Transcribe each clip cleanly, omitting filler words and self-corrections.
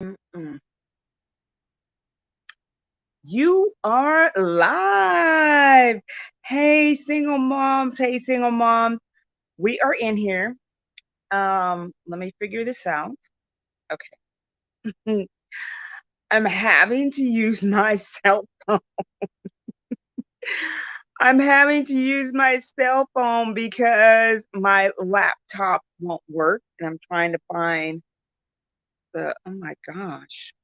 Mm-mm. You are live. Hey, single moms. Hey, single mom. We are in here. Let me figure this out. Okay. I'm having to use my cell phone. I'm having to use my cell phone because my laptop won't work. And I'm trying to find oh my gosh,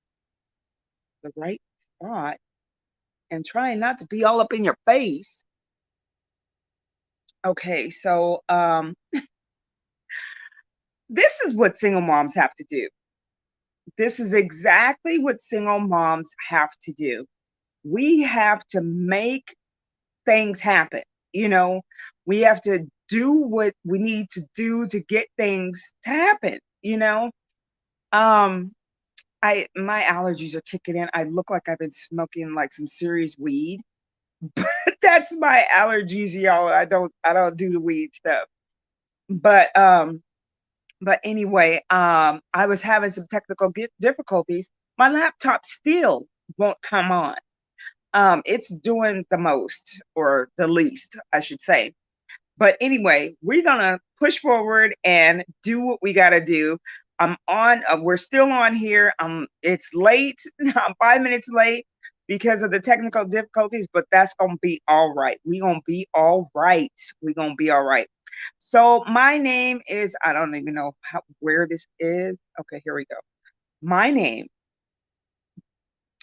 the right spot and trying not to be all up in your face. Okay, so this is what single moms have to do. This is exactly what single moms have to do. We have to make things happen. You know, we have to do what we need to do to get things to happen, you know? Um, I my allergies are kicking in. I look like I've been smoking like some serious weed. But that's my allergies, y'all. I don't do the weed stuff. But anyway, I was having some technical difficulties. My laptop still won't come on. It's doing the most or the least, I should say. But anyway, we're gonna push forward and do what we gotta do. I'm on. We're still on here. It's late. I'm 5 minutes late because of the technical difficulties, but that's gonna be all right. We're gonna be all right. We're gonna be all right. So my name is. I don't even know where this is. Okay, here we go. My name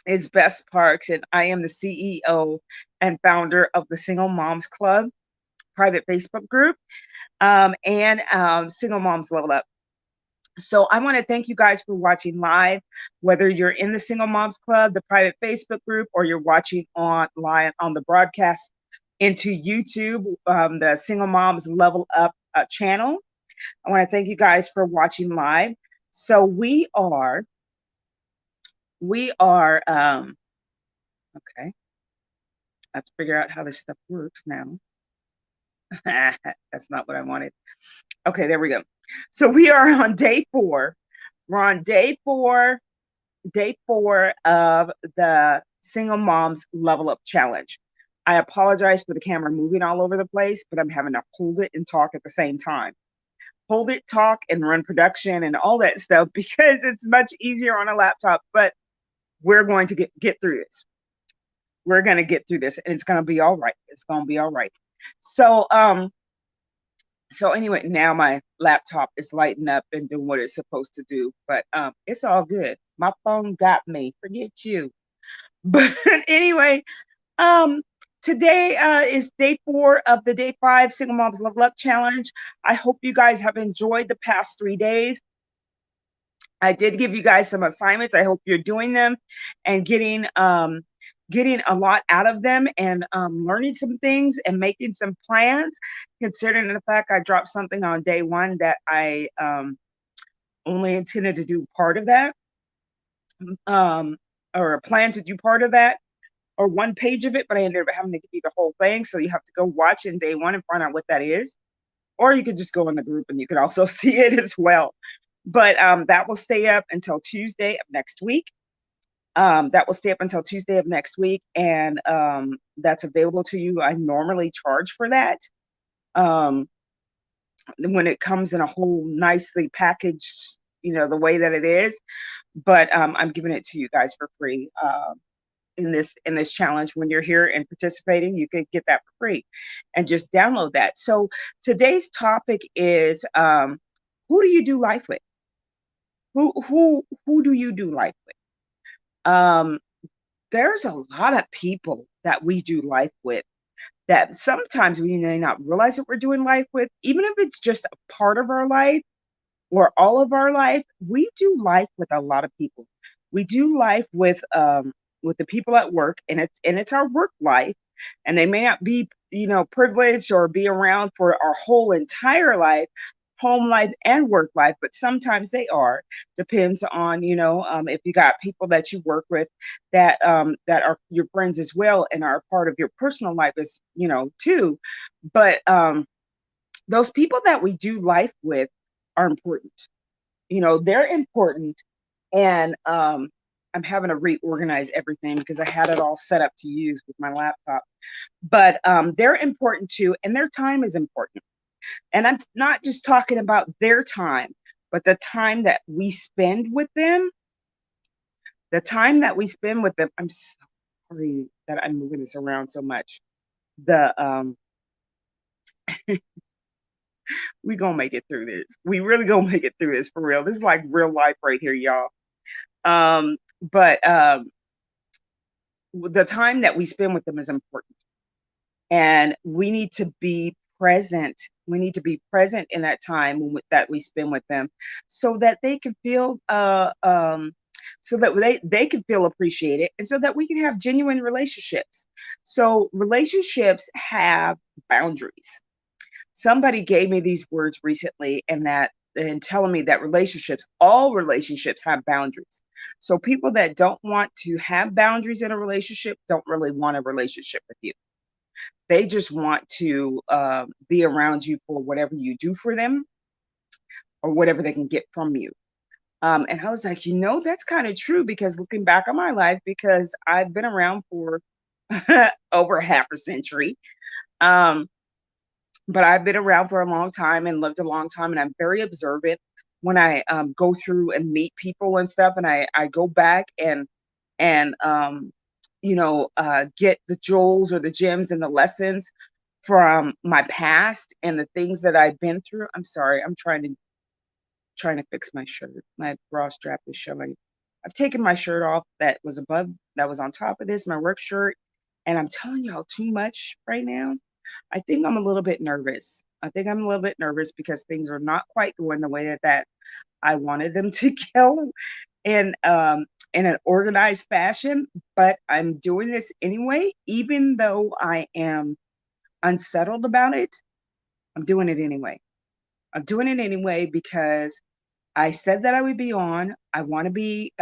is Bess Parks, and I am the CEO and founder of the Single Moms Club private Facebook group and Single Moms Level Up. So I want to thank you guys for watching live, whether you're in the Single Moms Club, the private Facebook group, or you're watching online on the broadcast into YouTube, the Single Moms Level Up channel. I want to thank you guys for watching live. So we are okay. I have to figure out how this stuff works now. That's not what I wanted. Okay, there we go. So we are on day 4. We're on day four of the Single Moms Level Up Challenge. I apologize for the camera moving all over the place, but I'm having to hold it and talk at the same time. Hold it, talk, and run production and all that stuff because it's much easier on a laptop. But we're going to get through this. We're going to get through this, and it's going to be all right. It's going to be all right. So, so anyway, now my laptop is lighting up and doing what it's supposed to do, but it's all good. My phone got me. Forget you. But anyway, um, today is day 4 of the day 5 Single Moms Level Up Challenge. I hope you guys have enjoyed the past 3 days. I did give you guys some assignments. I hope you're doing them and getting a lot out of them and learning some things and making some plans. Considering the fact I dropped something on day 1 that I only intended to do part of that, um, or a plan to do part of that, or 1 page of it, but I ended up having to give you the whole thing. So you have to go watch in day 1 and find out what that is, or you could just go in the group and you could also see it as well. But that will stay up until Tuesday of next week. That will stay up until Tuesday of next week, and that's available to you. I normally charge for that um, when it comes in a whole nicely packaged, the way that it is. But I'm giving it to you guys for free in this challenge. When you're here and participating, you can get that for free, and just download that. So today's topic is who do you do life with? Who do you do life with? Um, there's a lot of people that we do life with that sometimes we may not realize that we're doing life with, even if it's just a part of our life or all of our life. We do life with a lot of people. We do life with the people at work, and it's our work life, and they may not be privileged or be around for our whole entire life, home life and work life, but sometimes they are. Depends on if you got people that you work with that are your friends as well and are part of your personal life as too. But those people that we do life with are important. They're important And I'm having to reorganize everything because I had it all set up to use with my laptop. But they're important too, and their time is important. And I'm not just talking about their time, but the time that we spend with them. The time that we spend with them. I'm sorry that I'm moving this around so much. The we gonna make it through this. We really gonna make it through this for real. This is like real life right here, y'all. But the time that we spend with them is important, and we need to be present. We need to be present in that time that we spend with them, so that they can feel so that they can feel appreciated, and so that we can have genuine relationships. So relationships have boundaries. Somebody gave me these words recently, and telling me that all relationships have boundaries. So people that don't want to have boundaries in a relationship don't really want a relationship with you. They just want to be around you for whatever you do for them or whatever they can get from you. And I was like, that's kind of true, because looking back on my life, because I've been around for over half a century. Um, but I've been around for a long time and lived a long time, and I'm very observant when I go through and meet people and stuff, and I go back and get the jewels or the gems and the lessons from my past and the things that I've been through. I'm sorry, I'm trying to fix my shirt. My bra strap is showing. I've taken my shirt off that was on top of this, my work shirt, and I'm telling y'all too much right now. I think I'm a little bit nervous. I think I'm a little bit nervous because things are not quite going the way that I wanted them to go in in an organized fashion, but I'm doing this anyway, even though I am unsettled about it. I'm doing it anyway. I'm doing it anyway because I said that I would be on. I want to be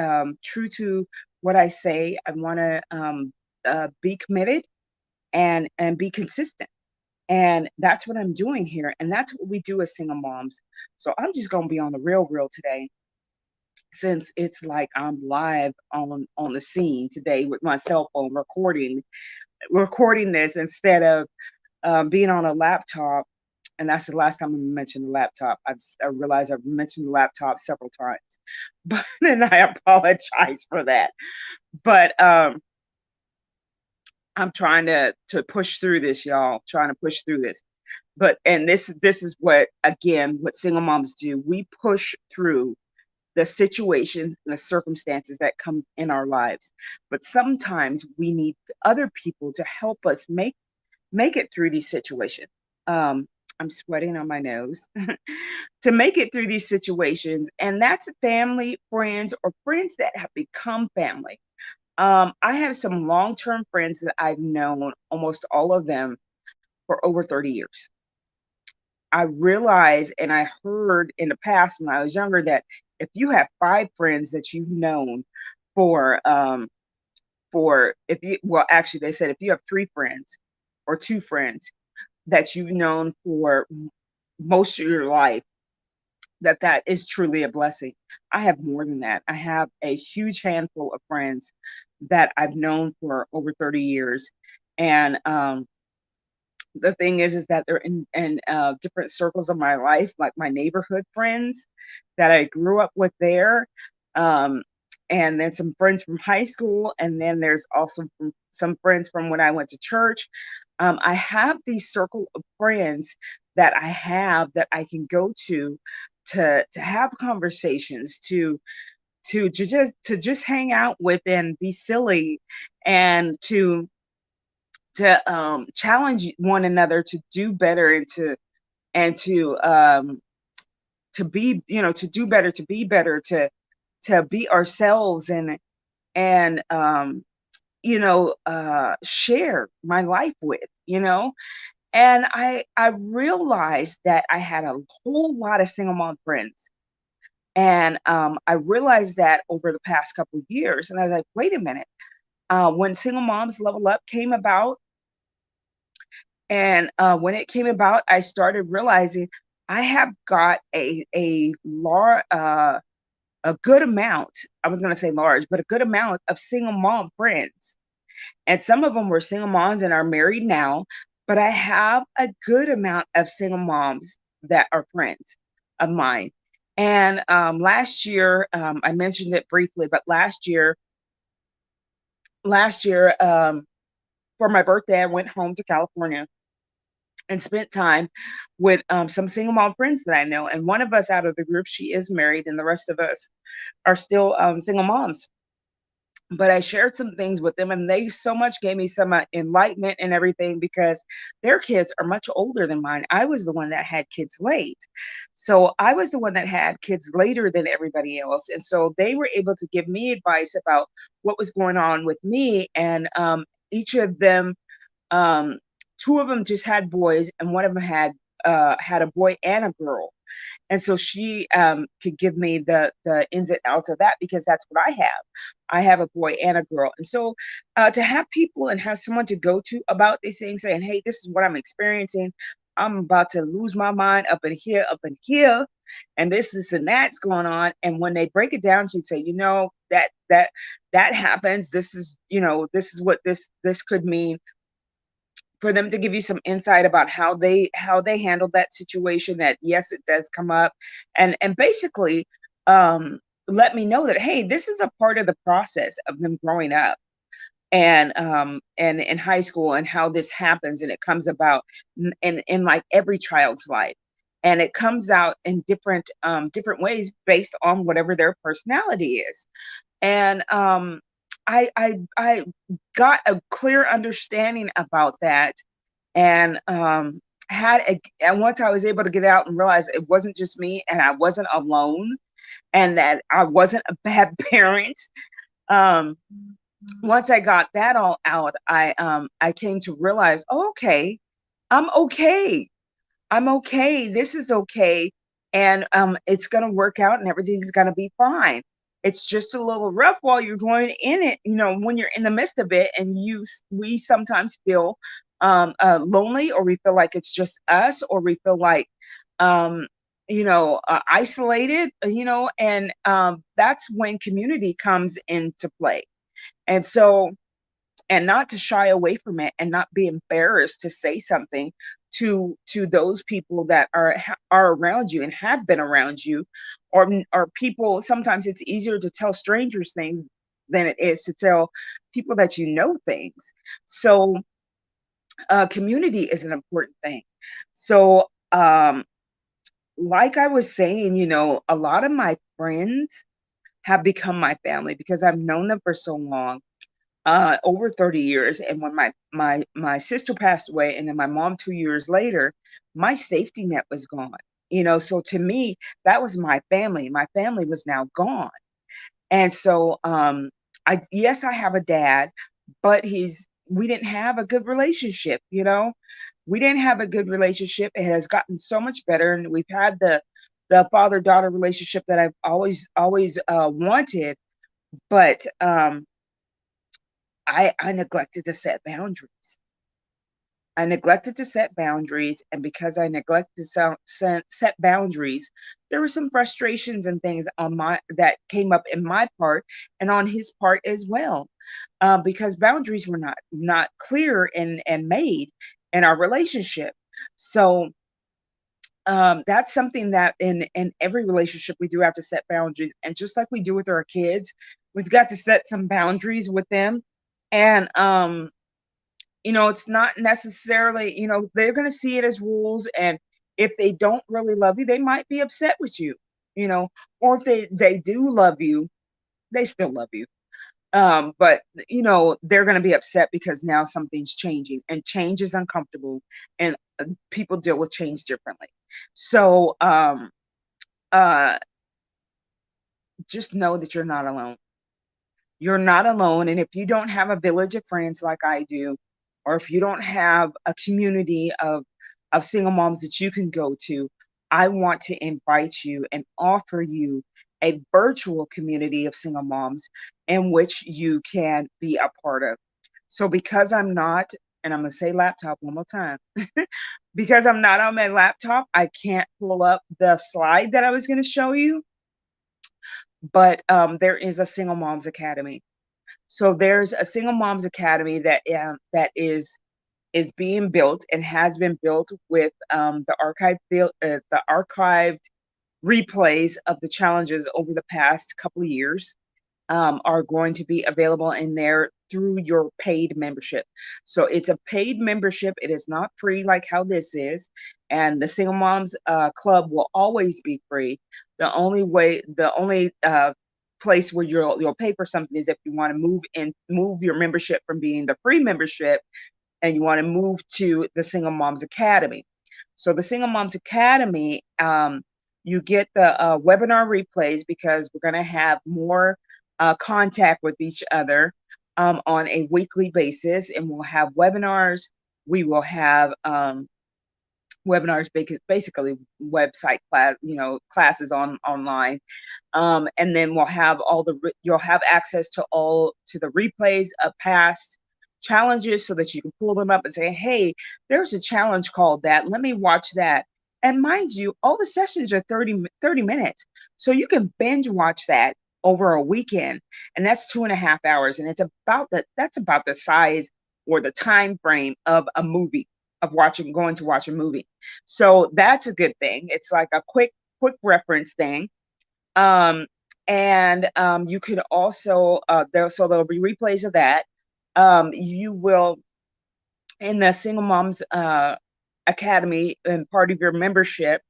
true to what I say. I want to be committed and be consistent. And that's what I'm doing here. And that's what we do as single moms. So I'm just going to be on the real today, since it's like I'm live on the scene today with my cell phone recording this instead of being on a laptop. And that's the last time I mentioned the laptop. I realize I've mentioned the laptop several times, but and I apologize for that. But I'm trying to push through this, y'all. Trying to push through this. But and this is what, again, what single moms do. We push through the situations and the circumstances that come in our lives. But sometimes we need other people to help us make it through these situations. Um, I'm sweating on my nose. To make it through these situations, and that's family, friends, or friends that have become family. I have some long-term friends that I've known, almost all of them, for over 30 years. I realized, and I heard in the past when I was younger, that if you have five friends that you've known for if you well actually they said if you have three friends or two friends that you've known for most of your life, that is truly a blessing. I have more than that. I have a huge handful of friends that I've known for over 30 years. And the thing is that they're in different circles of my life, like my neighborhood friends that I grew up with there. Um, and then some friends from high school. And then there's also some friends from when I went to church. I have these circle of friends that I have that I can go to have conversations, to just hang out with and be silly, and to challenge one another to do better, and to be, to do better, to be better, to be ourselves, and share my life with, and I realized that I had a whole lot of single mom friends. And I realized that over the past couple of years, and I was like, wait a minute. When Single Moms Level Up came about, and when it came about, I started realizing I have got a large. a good amount, I was going to say large, but a good amount of single mom friends. And some of them were single moms and are married now, but I have a good amount of single moms that are friends of mine. And last year, I mentioned it briefly, but last year, for my birthday, I went home to California and spent time with some single mom friends that I know. And one of us out of the group, she is married, and the rest of us are still single moms. But I shared some things with them, and they so much gave me some enlightenment and everything because their kids are much older than mine. I was the one that had kids late. So I was the one that had kids later than everybody else. And so they were able to give me advice about what was going on with me. And each of them, um, two of them just had boys, and one of them had a boy and a girl. And so she could give me the ins and outs of that because that's what I have. I have a boy and a girl. And so to have people and have someone to go to about these things, saying, hey, this is what I'm experiencing. I'm about to lose my mind up in here, and this and that's going on. And when they break it down to you, say, that happens. This is, this is what this could mean, for them to give you some insight about how they handled that situation, that yes, it does come up, and basically um let me know that, hey, this is a part of the process of them growing up, and in high school, and how this happens, and it comes about in like every child's life, and it comes out in different ways based on whatever their personality is. And I got a clear understanding about that, and and once I was able to get out and realize it wasn't just me, and I wasn't alone, and that I wasn't a bad parent. um Once I got that all out, I came to realize, oh, okay, I'm okay. I'm okay. This is okay. And it's going to work out, and everything's going to be fine. It's just a little rough while you're going in it, when you're in the midst of it, and we sometimes feel lonely, or we feel like it's just us, or we feel like um isolated, and that's when community comes into play. And so, and not to shy away from it, and not be embarrassed to say something to those people that are around you and have been around you, or people. Sometimes it's easier to tell strangers things than it is to tell people that you know things. So community is an important thing. So like I was saying, a lot of my friends have become my family because I've known them for so long, over 30 years. And when my sister passed away, and then my mom 2 years later, my safety net was gone. So to me, that was my family. My family was now gone. And so yes, I have a dad, but we didn't have a good relationship. We didn't have a good relationship. It has gotten so much better, and we've had the father-daughter relationship that I've always wanted. But I neglected to set boundaries. I neglected to set boundaries, and because I neglected to set boundaries, there were some frustrations and things on my that came up in my part, and on his part as well, because boundaries were not clear and made in our relationship. So that's something that in every relationship we do have to set boundaries, and just like we do with our kids, we've got to set some boundaries with them. And it's not necessarily, they're going to see it as rules. And if they don't really love you, they might be upset with you, you know, or if they do love you, they still love you. But they're going to be upset because now something's changing, and change is uncomfortable, and people deal with change differently. So uh, just know that you're not alone. You're not alone. And if you don't have a village of friends like I do, or if you don't have a community of single moms that you can go to, I want to invite you and offer you a virtual community of single moms in which you can be a part of. So because I'm not, and I'm going to say laptop one more time, because I'm not on my laptop, I can't pull up the slide that I was going to show you. but there is a Single Moms Academy. So there's a Single Moms Academy that is being built and has been built with the archived replays of the challenges over the past couple of years are going to be available in there through your paid membership. So it's a paid membership. It is not free like how this is. And the Single Moms Club will always be free. The only place where you'll pay for something is if you want to move your membership from being the free membership and you want to move to the Single Moms Academy. So the Single Moms Academy, you get the webinar replays because we're going to have more contact with each other on a weekly basis, and we'll have webinars. We will have webinars, basically website classes online, and then we'll have you'll have access to the replays of past challenges so that you can pull them up and say, hey, there's a challenge called that, let me watch that. And mind you, all the sessions are 30 minutes, so you can binge watch that over a weekend, and that's 2.5 hours, and that's about the size or the time frame of a movie, of going to watch a movie. So that's a good thing. It's like a quick reference thing. um, and you could also there'll be replays of that. You will, in the Single Moms Academy, and part of your membership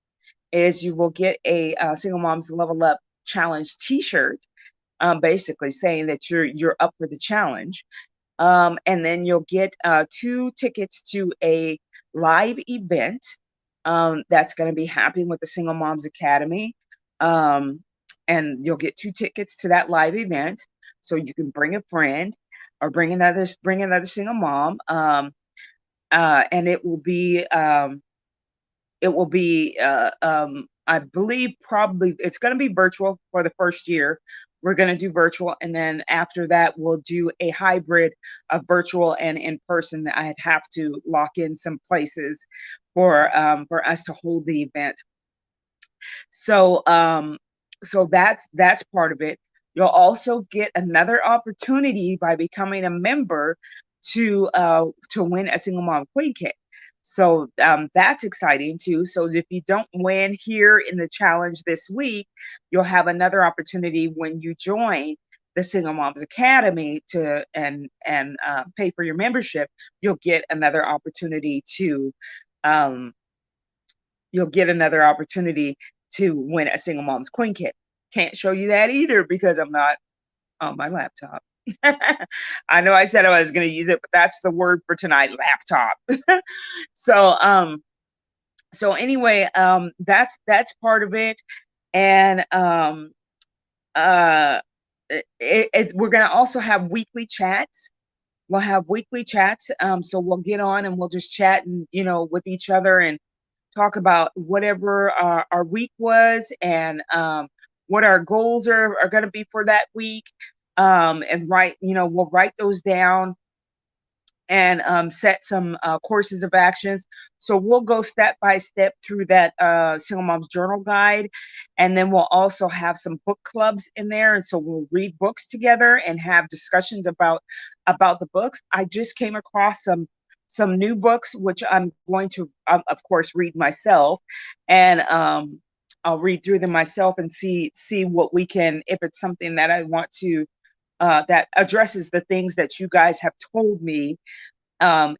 is you will get a Single Moms Level Up Challenge T-shirt, basically saying that you're up for the challenge. And then you'll get 2 tickets to a live event that's going to be happening with the Single Moms Academy. Um, and you'll get 2 tickets to that live event, so you can bring a friend or bring another single mom. And I believe probably it's going to be virtual for the first year. We're going to do virtual, and then after that, we'll do a hybrid of virtual and in person. I'd have to lock in some places for us to hold the event. So that's part of it. You'll also get another opportunity by becoming a member to win a Single Mom Queen Kit. So that's exciting too. So if you don't win here in the challenge this week, you'll have another opportunity when you join the Single Moms Academy and pay for your membership. You'll get another opportunity to um, win a Single Mom's Queen Kit. Can't show you that either because I'm not on my laptop. I know I said I was going to use it, but that's the word for tonight, laptop. So anyway, that's part of it. And we're going to also have weekly chats. We'll have weekly chats. So we'll get on and we'll just chat and with each other and talk about whatever our week was, and what our goals are going to be for that week. And we'll write those down and set some courses of actions. So we'll go step by step through that Single Mom's Journal Guide. And then we'll also have some book clubs in there. And so we'll read books together and have discussions about the book. I just came across some new books, which I'm going to, of course, read myself. And I'll read through them myself and see what we can, if it's something that I want to, that addresses the things that you guys have told me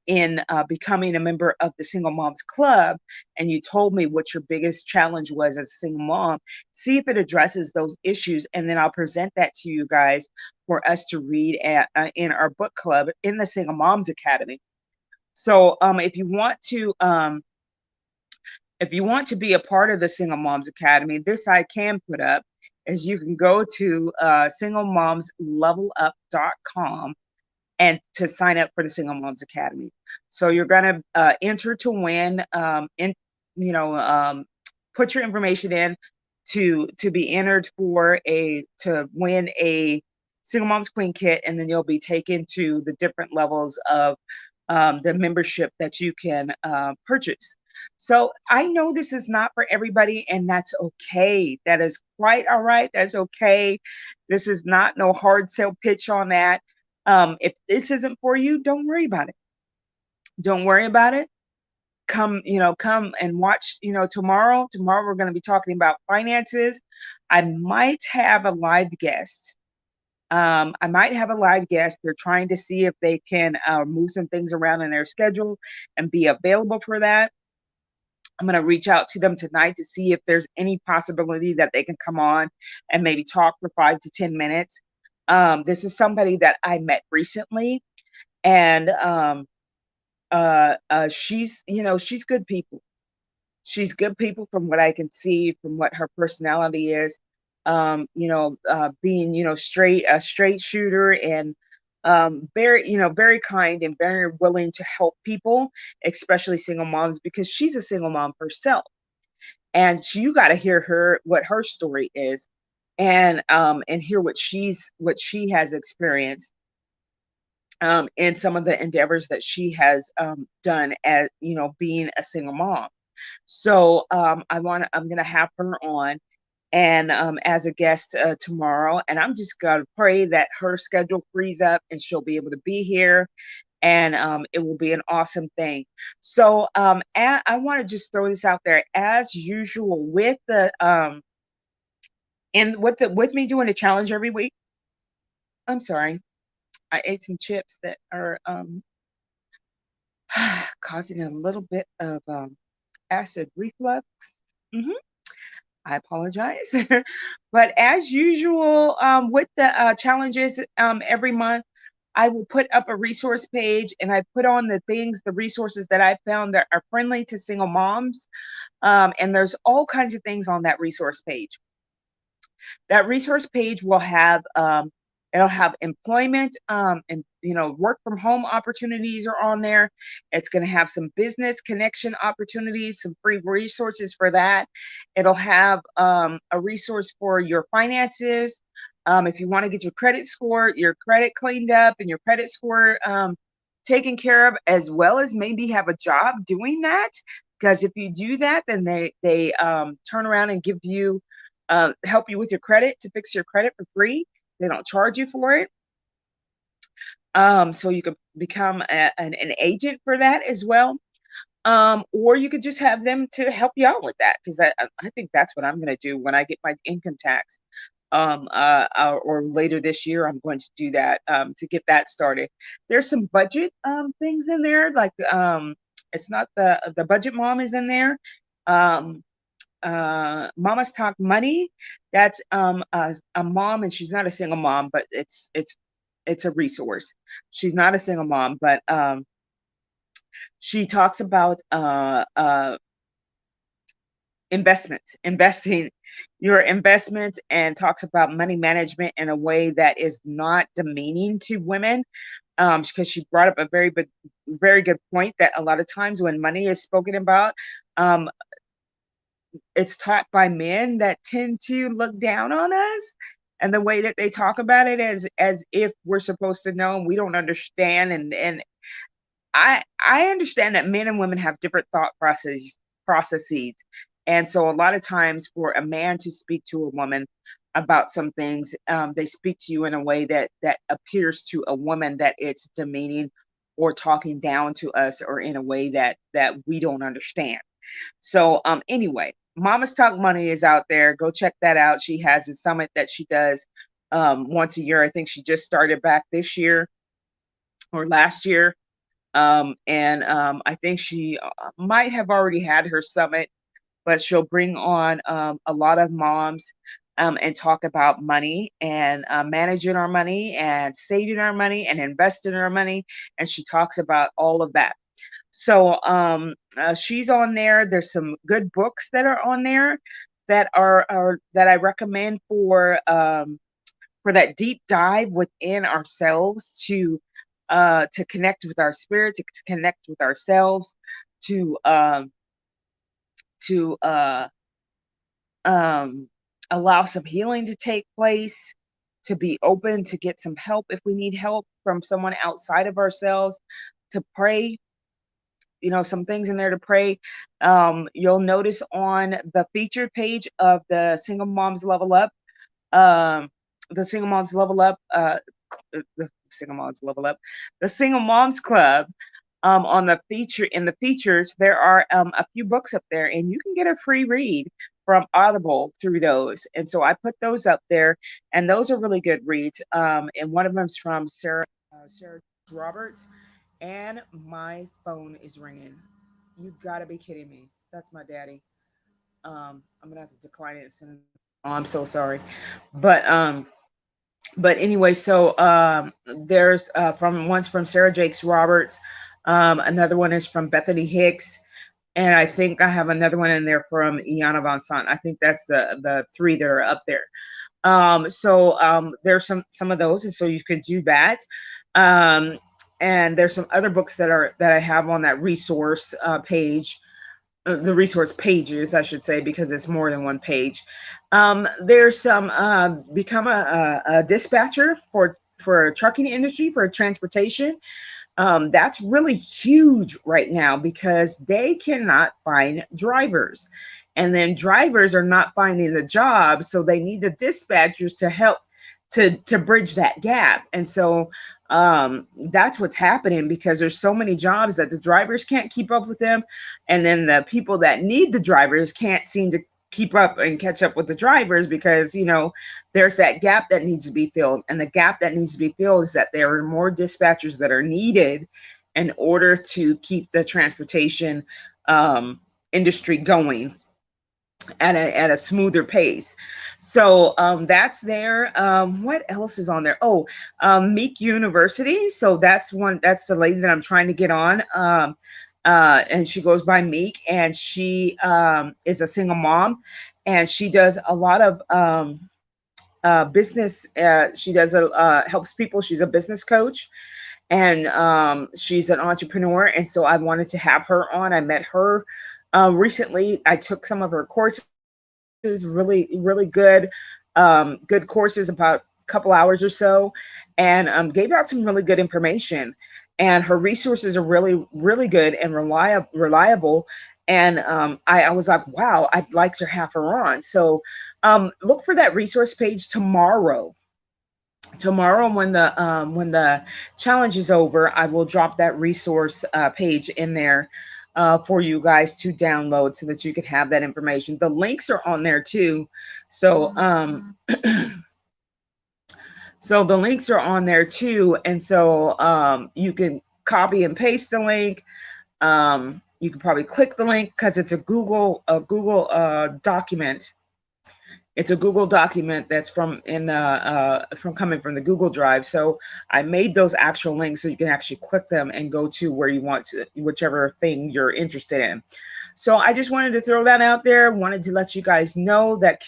in becoming a member of the Single Moms Club, and you told me what your biggest challenge was as a single mom. See if it addresses those issues, and then I'll present that to you guys for us to read in our book club in the Single Moms Academy. So if you want to be a part of the Single Moms Academy, this I can put up, is you can go to singlemomslevelup.com and to sign up for the Single Moms Academy. So you're going to enter to win, put your information in to be entered to win a Single Moms Queen Kit, and then you'll be taken to the different levels of the membership that you can purchase. So I know this is not for everybody, and that's okay. That is quite all right. That's okay. This is not no hard sell pitch on that. If this isn't for you, don't worry about it. Don't worry about it. Come and watch, tomorrow. Tomorrow we're going to be talking about finances. I might have a live guest. I might have a live guest. They're trying to see if they can move some things around in their schedule and be available for that. I'm going to reach out to them tonight to see if there's any possibility that they can come on and maybe talk for 5 to 10 minutes. This is somebody that I met recently, and she's good people. She's good people from what I can see, from what her personality is. Being a straight shooter, and very kind and very willing to help people, especially single moms, because she's a single mom herself, and you got to hear what her story is, and hear what she has experienced, and some of the endeavors that she has done as being a single mom. So I'm gonna have her on, and as a guest tomorrow, and I'm just gonna pray that her schedule frees up and she'll be able to be here, and it will be an awesome thing. So I want to just throw this out there as usual with the and with me doing a challenge every week. I'm sorry, I ate some chips that are causing a little bit of acid reflux. Mhm. I apologize. But as usual, with the challenges every month, I will put up a resource page, and I put on the resources that I found that are friendly to single moms. And there's all kinds of things on that resource page. That resource page will have it'll have employment, and work from home opportunities are on there. It's going to have some business connection opportunities, some free resources for that. It'll have a resource for your finances. If you want to get your credit cleaned up, and your credit score taken care of, as well as maybe have a job doing that. Because if you do that, then they turn around and give you help you with your credit, to fix your credit for free. They don't charge you for it. So you can become an agent for that as well. Or you could just have them to help you out with that, because I think that's what I'm going to do when I get my income tax. Or later this year, I'm going to do that to get that started. There's some budget things in there, like it's not the budget mom is in there. Um, Mama's Talk Money. That's a mom, and she's not a single mom, but it's a resource. She's not a single mom, but she talks about investing your investments, and talks about money management in a way that is not demeaning to women. Because she brought up a very good point, that a lot of times when money is spoken about, um, it's taught by men that tend to look down on us, and the way that they talk about it, as if we're supposed to know, and we don't understand. And I understand that men and women have different processes. And so a lot of times, for a man to speak to a woman about some things, they speak to you in a way that appears to a woman that it's demeaning, or talking down to us, or in a way that we don't understand. So anyway, Mama's Talk Money is out there. Go check that out. She has a summit that she does once a year. I think she just started back this year or last year. And I think she might have already had her summit, but she'll bring on a lot of moms, and talk about money, and managing our money, and saving our money, and investing our money. And she talks about all of that. So she's on there. There's some good books that are on there that are that I recommend for that deep dive within ourselves, to connect with our spirit, to connect with ourselves, to um, to um, allow some healing to take place, to be open to get some help if we need help from someone outside of ourselves, to pray, some things in there to pray. You'll notice on the featured page of um, the Single Moms Level Up, the Single Moms Level Up, the Single Moms Club. On the features, there are a few books up there, and you can get a free read from Audible through those. And so I put those up there, and those are really good reads. And one of them's from Sarah Roberts. And my phone is ringing. You gotta be kidding me. That's my daddy. I'm gonna have to decline it and send it. Oh, I'm so sorry. But anyway, so there's from one's from Sarah Jakes Roberts. Another one is from Bethany Hicks, and I think I have another one in there from Iana Von Sant. I think that's the three that are up there. So there's some of those, and so you could do that. Um, and there's some other books that I have on that resource page, the resource pages, I should say, because it's more than one page. There's some become a dispatcher for a trucking industry, for transportation. That's really huge right now because they cannot find drivers. And then drivers are not finding the job. So they need the dispatchers to help to bridge that gap. And so that's what's happening because there's so many jobs that the drivers can't keep up with them. And then the people that need the drivers can't seem to keep up and catch up with the drivers because there's that gap that needs to be filled, and the gap that needs to be filled is that there are more dispatchers that are needed in order to keep the transportation industry going at a smoother pace. So that's there. What else is on there? Oh, Meek University. So that's the lady that I'm trying to get on. And she goes by Meek, and she is a single mom, and she does a lot of business. She does helps people. She's a business coach, and she's an entrepreneur. And so I wanted to have her on. I met her recently. I took some of her courses, really good, good courses, about a couple hours or so, and gave out some really good information. And her resources are really good and reliable. And I was like, wow, I'd like to have her on. So look for that resource page tomorrow when the challenge is over. I will drop that resource page in there for you guys to download so that you can have that information. The links are on there too. So so the links are on there too, and so you can copy and paste the link. You can probably click the link because it's a Google document. It's a Google document that's from coming from the Google Drive. So I made those actual links so you can actually click them and go to where you want to, whichever thing you're interested in. So I just wanted to throw that out there. Wanted to let you guys know that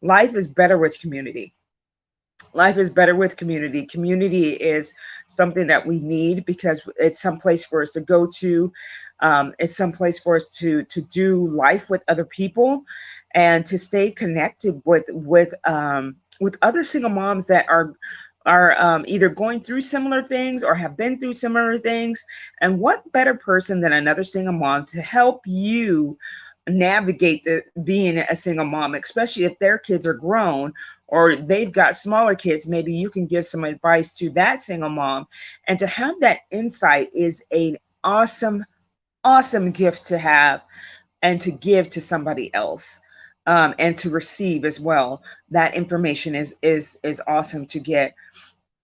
life is better with community. Life is better with community. Community is something that we need because it's some place for us to go to. It's some place for us to do life with other people and to stay connected with other single moms that are either going through similar things or have been through similar things. And what better person than another single mom to help you navigate being a single mom, especially if their kids are grown or they've got smaller kids. Maybe you can give some advice to that single mom, and to have that insight is an awesome gift to have and to give to somebody else, and to receive as well. That information is awesome to get.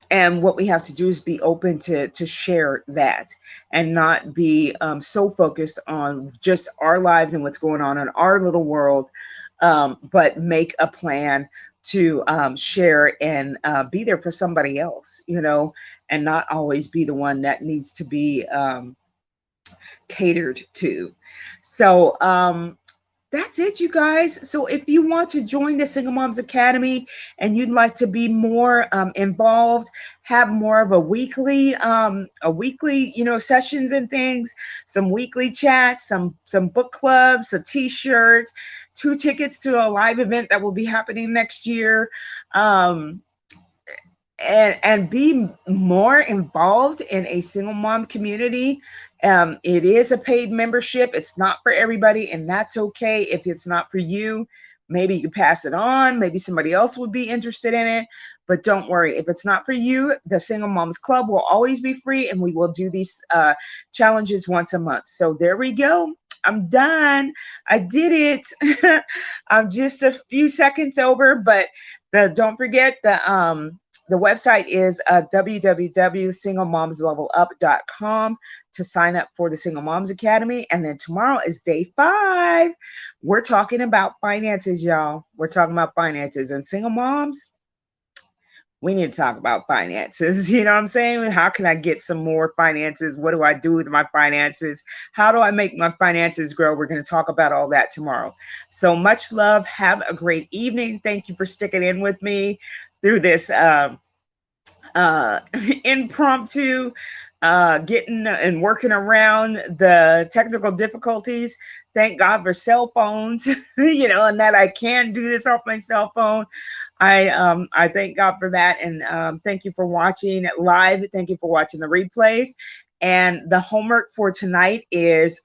And what we have to do is be open to share that, and not be so focused on just our lives and what's going on in our little world, but make a plan to share and be there for somebody else, and not always be the one that needs to be catered to. So that's it, you guys. So if you want to join the Single Moms Academy and you'd like to be more involved, have more of a weekly, sessions and things, some weekly chats, some book clubs, a T-shirt, 2 tickets to a live event that will be happening next year. And be more involved in a single mom community, It is a paid membership. It's not for everybody, and that's okay if it's not for you. Maybe you can pass it on. Maybe somebody else would be interested in it. But don't worry, if it's not for you, the Single Moms Club will always be free, and we will do these challenges once a month. So there we go. I'm done. I did it. I'm just a few seconds over, but don't forget the website is www.singlemomslevelup.com to sign up for the Single Moms Academy. And then tomorrow is day 5. We're talking about finances, y'all. We're talking about finances. And single moms, we need to talk about finances. You know what I'm saying? How can I get some more finances? What do I do with my finances? How do I make my finances grow? We're going to talk about all that tomorrow. So much love. Have a great evening. Thank you for sticking in with me through this uh, impromptu, getting and working around the technical difficulties. Thank God for cell phones, and that I can do this off my cell phone. I thank God for that, and thank you for watching live. Thank you for watching the replays. And the homework for tonight is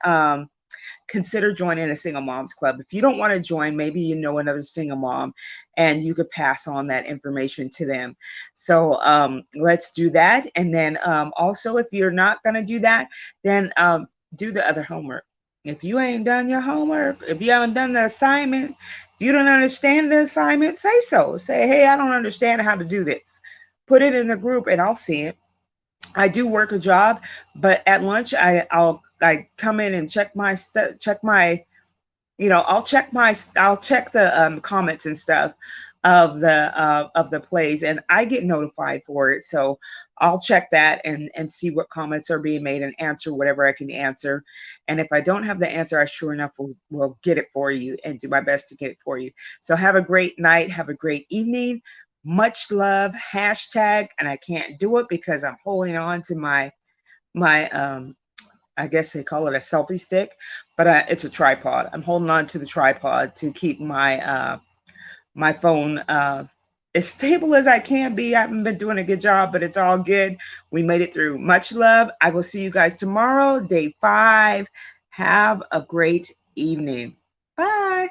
consider joining a single moms club. If you don't want to join, maybe you know another single mom and you could pass on that information to them. So let's do that. And then also, if you're not going to do that, then do the other homework. If you ain't done your homework, if you haven't done the assignment, if you don't understand the assignment, say so. Say, hey, I don't understand how to do this. Put it in the group and I'll see it. I do work a job, but at lunch I'll come in and check my check my I'll check the comments and stuff of the plays, and I get notified for it. So I'll check that and see what comments are being made and answer whatever I can answer. And if I don't have the answer, I sure enough will get it for you and do my best to get it for you. So have a great night. Have a great evening. Much love. Hashtag, and I can't do it because I'm holding on to my I guess they call it a selfie stick, but it's a tripod. I'm holding on to the tripod to keep my phone as stable as I can be. I haven't been doing a good job, but it's all good. We made it through. Much love. I will see you guys tomorrow, day 5. Have a great evening. Bye.